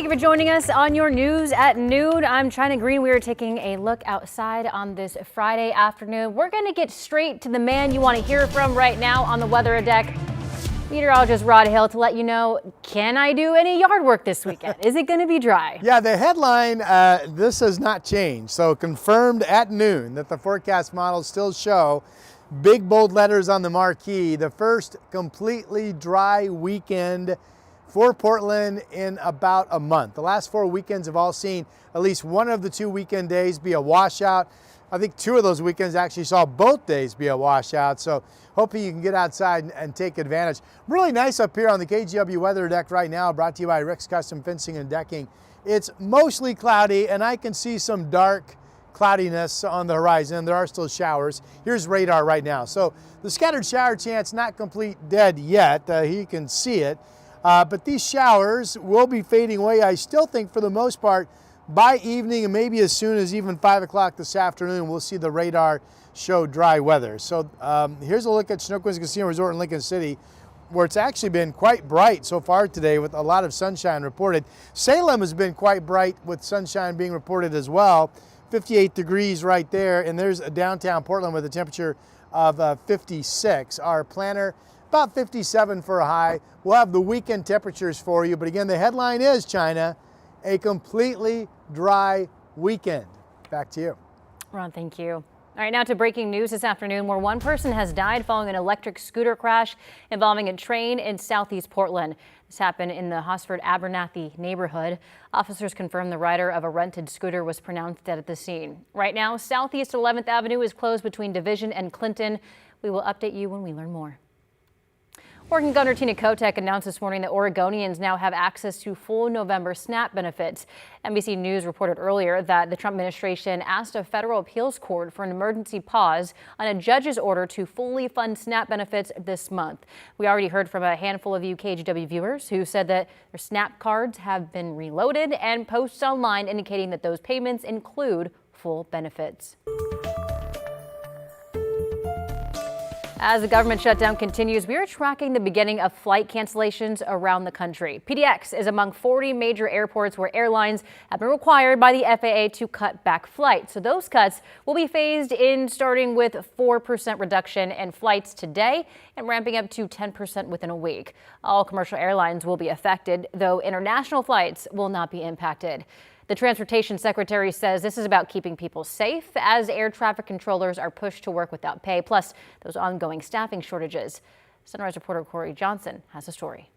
you for joining us on your news at noon. I'm China Green. We are taking a look outside on this Friday afternoon. We're going to get straight to the man you want to hear from right now on the weather deck. Meteorologist Rod Hill to let you know, can I do any yard work this weekend? Is it going to be dry? Yeah, the headline, this has not changed. So confirmed at noon that the forecast models still show big bold letters on the marquee. The first completely dry weekend for Portland in about a month. The last 4 weekends have all seen at least one of the 2 weekend days be a washout. I think 2 of those weekends actually saw both days be a washout. So hopefully you can get outside and take advantage. Really nice up here on the KGW weather deck right now, brought to you by Rick's Custom Fencing and Decking. It's mostly cloudy and I can see some dark cloudiness on the horizon. There are still showers. Here's radar right now. So the scattered shower chance not complete dead yet. You can see it. But these showers will be fading away, I still think, for the most part, by evening and maybe as soon as even 5 o'clock this afternoon, we'll see the radar show dry weather. So here's a look at Chinook Casino Resort in Lincoln City, where it's actually been quite bright so far today with a lot of sunshine reported. Salem has been quite bright with sunshine being reported as well. 58 degrees right there, and there's a downtown Portland with a temperature of 56. Our planner, about 57 for a high. We'll have the weekend temperatures for you, but again, the headline is, China, a completely dry weekend. Back to you. Ron, thank you. All right, now to breaking news this afternoon, where one person has died following an electric scooter crash involving a train in southeast Portland. This happened in the Hosford-Abernathy neighborhood. Officers confirmed the rider of a rented scooter was pronounced dead at the scene. Right now, southeast 11th Avenue is closed between Division and Clinton. We will update you when we learn more. Oregon Governor Tina Kotek announced this morning that Oregonians now have access to full November SNAP benefits. NBC News reported earlier that the Trump administration asked a federal appeals court for an emergency pause on a judge's order to fully fund SNAP benefits this month. We already heard from a handful of you KGW viewers who said that their SNAP cards have been reloaded and posts online indicating that those payments include full benefits. As the government shutdown continues, we are tracking the beginning of flight cancellations around the country. PDX is among 40 major airports where airlines have been required by the FAA to cut back flights. So those cuts will be phased in, starting with 4% reduction in flights today and ramping up to 10% within a week. All commercial airlines will be affected, though international flights will not be impacted. The Transportation Secretary says this is about keeping people safe as air traffic controllers are pushed to work without pay, plus those ongoing staffing shortages. Sunrise reporter Corey Johnson has a story.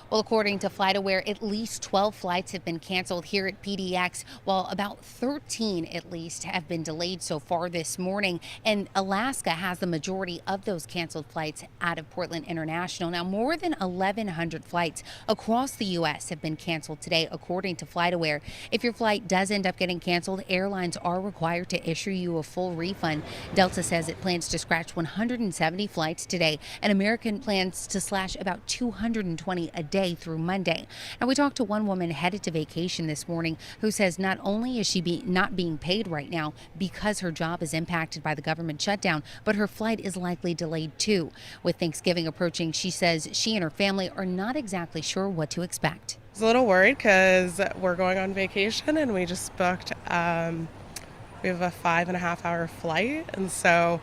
Well, according to FlightAware, at least 12 flights have been canceled here at PDX, while about 13 at least have been delayed so far this morning. And Alaska has the majority of those canceled flights out of Portland International. Now, more than 1,100 flights across the U.S. have been canceled today, according to FlightAware. If your flight does end up getting canceled, airlines are required to issue you a full refund. Delta says it plans to scratch 170 flights today, and American plans to slash about 220 a day through Monday. And we talked to one woman headed to vacation this morning who says not only is she not being paid right now because her job is impacted by the government shutdown, but her flight is likely delayed too. With Thanksgiving approaching, she says she and her family are not exactly sure what to expect. I was a little worried because we're going on vacation and we just booked, we have a 5.5-hour flight, and so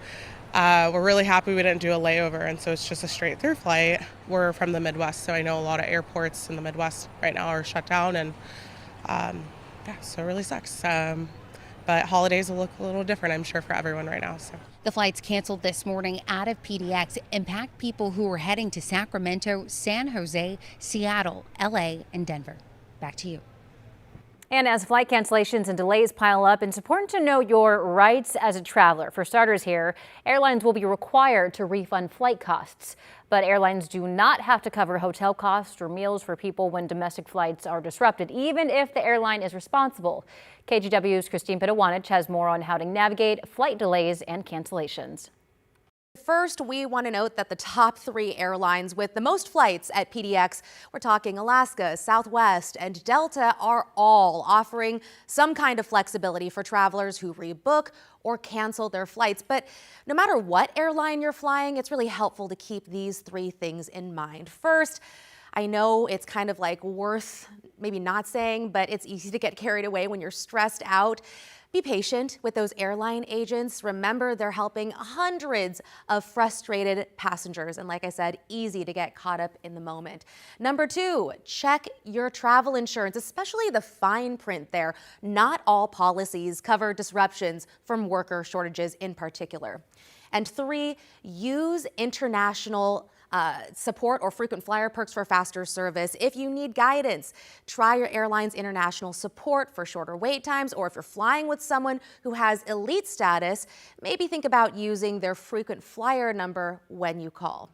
we're really happy we didn't do a layover, and so it's just a straight through flight. We're from the Midwest, so I know a lot of airports in the Midwest right now are shut down, and yeah, so it really sucks. But holidays will look a little different, I'm sure, for everyone right now. So the flights canceled this morning out of PDX impact people who are heading to Sacramento, San Jose, Seattle, LA, and Denver. Back to you. And as flight cancellations and delays pile up, it's important to know your rights as a traveler. For starters here, airlines will be required to refund flight costs, but airlines do not have to cover hotel costs or meals for people when domestic flights are disrupted, even if the airline is responsible. KGW's Christine Pitawanich has more on how to navigate flight delays and cancellations. First, we want to note that the top 3 airlines with the most flights at PDX, we're talking Alaska, Southwest, and Delta, are all offering some kind of flexibility for travelers who rebook or cancel their flights. But no matter what airline you're flying, it's really helpful to keep these 3 things in mind. First, I know it's kind of like worth maybe not saying, but it's easy to get carried away when you're stressed out. Be patient with those airline agents. Remember, they're helping hundreds of frustrated passengers. And like I said, easy to get caught up in the moment. Number 2, check your travel insurance, especially the fine print there. Not all policies cover disruptions from worker shortages in particular. And 3, use international support or frequent flyer perks for faster service. If you need guidance, try your airline's international support for shorter wait times, or if you're flying with someone who has elite status, maybe think about using their frequent flyer number when you call.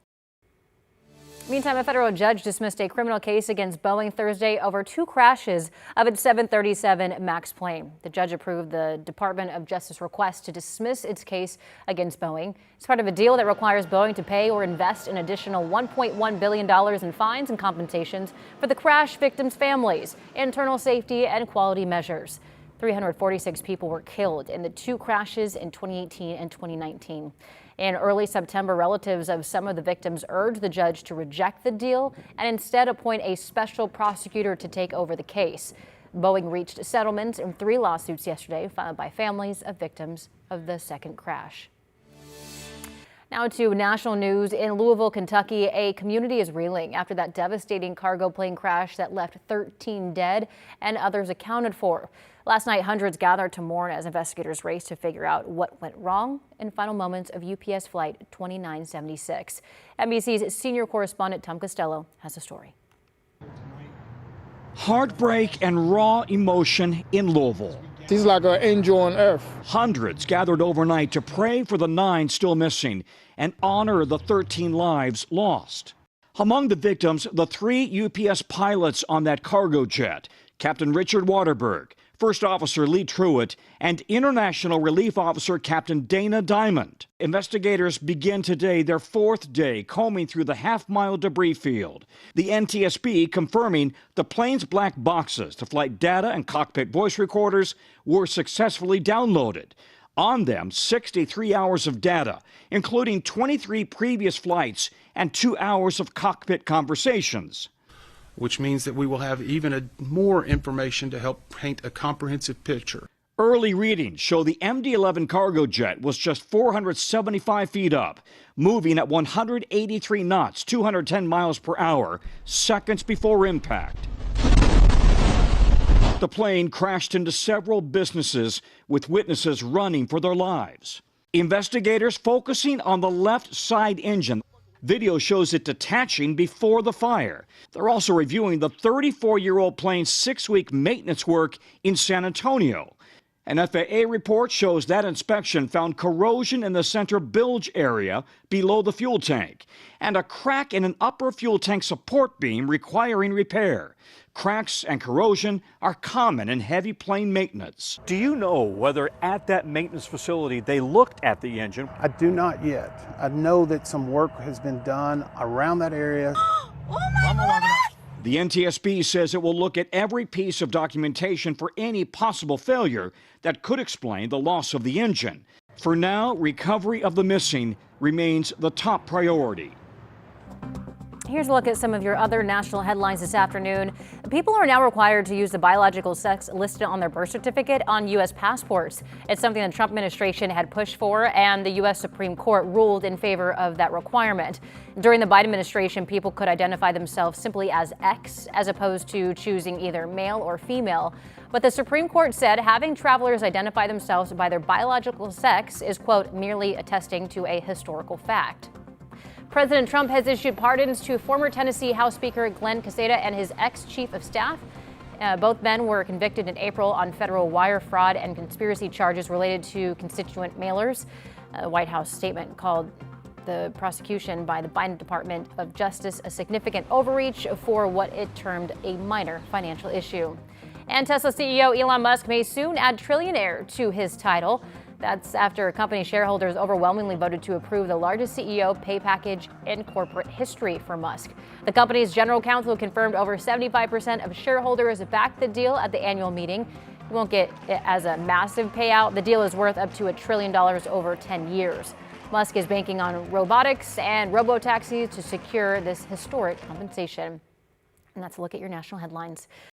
Meantime, a federal judge dismissed a criminal case against Boeing Thursday over 2 crashes of its 737 MAX plane. The judge approved the Department of Justice request to dismiss its case against Boeing. It's part of a deal that requires Boeing to pay or invest an additional $1.1 billion in fines and compensations for the crash victims' families, internal safety and quality measures. 346 people were killed in the 2 crashes in 2018 and 2019. In early September, relatives of some of the victims urged the judge to reject the deal and instead appoint a special prosecutor to take over the case. Boeing reached settlements in 3 lawsuits yesterday filed by families of victims of the second crash. Now to national news. In Louisville, Kentucky, a community is reeling after that devastating cargo plane crash that left 13 dead and others accounted for. Last night, hundreds gathered to mourn as investigators raced to figure out what went wrong in final moments of UPS Flight 2976. NBC's senior correspondent Tom Costello has the story. Heartbreak and raw emotion in Louisville. He's like an angel on earth. Hundreds gathered overnight to pray for the 9 still missing and honor the 13 lives lost. Among the victims, the 3 UPS pilots on that cargo jet, Captain Richard Waterberg, First Officer Lee Truitt, and International Relief Officer Captain Dana Diamond. Investigators begin today their 4th day combing through the half-mile debris field. The NTSB confirming the plane's black boxes, the flight data and cockpit voice recorders, were successfully downloaded. On them, 63 hours of data, including 23 previous flights and 2 hours of cockpit conversations. Which means that we will have even more information to help paint a comprehensive picture. Early readings show the MD-11 cargo jet was just 475 feet up, moving at 183 knots, 210 miles per hour, seconds before impact. The plane crashed into several businesses, with witnesses running for their lives. Investigators focusing on the left side engine. Video shows it detaching before the fire. They're also reviewing the 34-year-old plane's 6-week maintenance work in San Antonio. An FAA report shows that inspection found corrosion in the center bilge area below the fuel tank and a crack in an upper fuel tank support beam requiring repair. Cracks and corrosion are common in heavy plane maintenance. Do you know whether at that maintenance facility they looked at the engine? I do not yet. I know that some work has been done around that area. Oh my God! The NTSB says it will look at every piece of documentation for any possible failure that could explain the loss of the engine. For now, recovery of the missing remains the top priority. Here's a look at some of your other national headlines this afternoon. People are now required to use the biological sex listed on their birth certificate on U.S. passports. It's something the Trump administration had pushed for, and the U.S. Supreme Court ruled in favor of that requirement. During the Biden administration, people could identify themselves simply as X, as opposed to choosing either male or female. But the Supreme Court said having travelers identify themselves by their biological sex is, quote, merely attesting to a historical fact. President Trump has issued pardons to former Tennessee House Speaker Glenn Casada and his ex-chief of staff. Both men were convicted in April on federal wire fraud and conspiracy charges related to constituent mailers. The White House statement called the prosecution by the Biden Department of Justice a significant overreach for what it termed a minor financial issue. And Tesla CEO Elon Musk may soon add trillionaire to his title. That's after company shareholders overwhelmingly voted to approve the largest CEO pay package in corporate history for Musk. The company's general counsel confirmed over 75% of shareholders backed the deal at the annual meeting. You won't get it as a massive payout. The deal is worth up to $1 trillion over 10 years. Musk is banking on robotics and robo-taxis to secure this historic compensation. And that's a look at your national headlines.